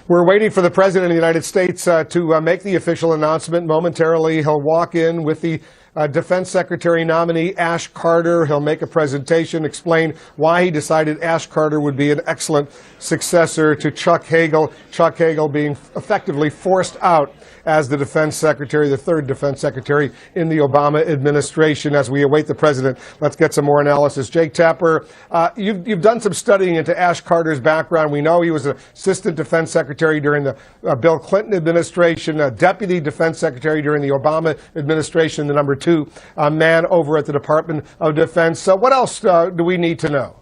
We're waiting for the President of the United States to make the official announcement. Momentarily, he'll walk in with the Defense Secretary nominee, Ash Carter. He'll make a presentation, explain why he decided Ash Carter would be an excellent successor to Chuck Hagel. Chuck Hagel being effectively forced out as the Defense Secretary, the third Defense Secretary in the Obama administration. As we await the President, let's get some more analysis. Jake Tapper, you've done some studying into Ash Carter's background. We know he was an Assistant Defense Secretary during the Bill Clinton administration, a Deputy Defense Secretary during the Obama administration, the number 2 man over at the Department of Defense. So what else do we need to know?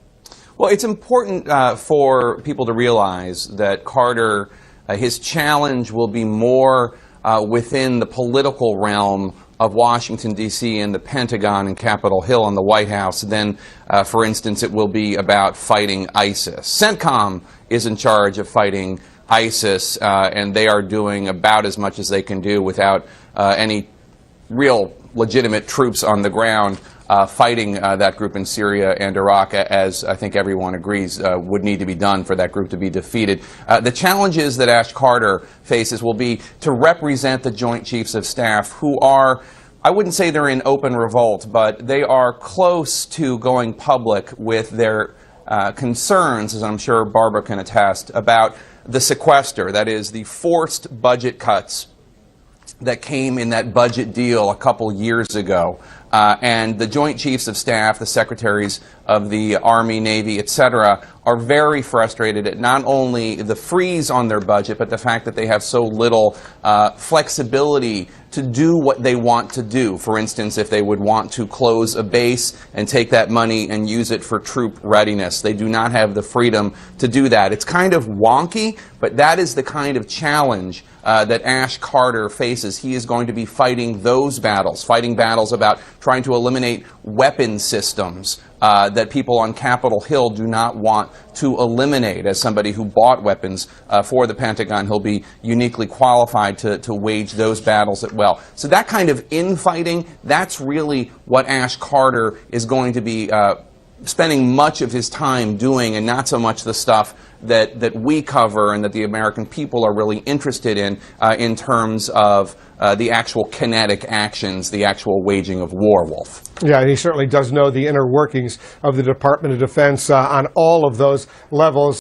Well, it's important for people to realize that Carter, his challenge will be more within the political realm of Washington, D.C. and the Pentagon and Capitol Hill and the White House than, for instance, it will be about fighting ISIS. CENTCOM is in charge of fighting ISIS, and they are doing about as much as they can do without any real legitimate troops on the ground fighting that group in Syria and Iraq, as I think everyone agrees would need to be done for that group to be defeated. The challenges that Ash Carter faces will be to represent the Joint Chiefs of Staff, who are, I wouldn't say they're in open revolt, but they are close to going public with their concerns, as I'm sure Barbara can attest, about the sequester, that is, the forced budget cuts that came in that budget deal a couple years ago. And the Joint Chiefs of Staff, the Secretaries of the Army, Navy, etc., are very frustrated at not only the freeze on their budget, but the fact that they have so little flexibility to do what they want to do. For instance, if they would want to close a base and take that money and use it for troop readiness, they do not have the freedom to do that. It's kind of wonky, but that is the kind of challenge that Ash Carter faces. He is going to be fighting those battles, fighting battles about trying to eliminate weapon systems that people on Capitol Hill do not want to eliminate. As somebody who bought weapons for the Pentagon, he'll be uniquely qualified to wage those battles as well. So that kind of infighting, that's really what Ash Carter is going to be spending much of his time doing, and not so much the stuff that we cover and that the American people are really interested in terms of the actual kinetic actions, the actual waging of war, Wolf. Yeah, and he certainly does know the inner workings of the Department of Defense on all of those levels.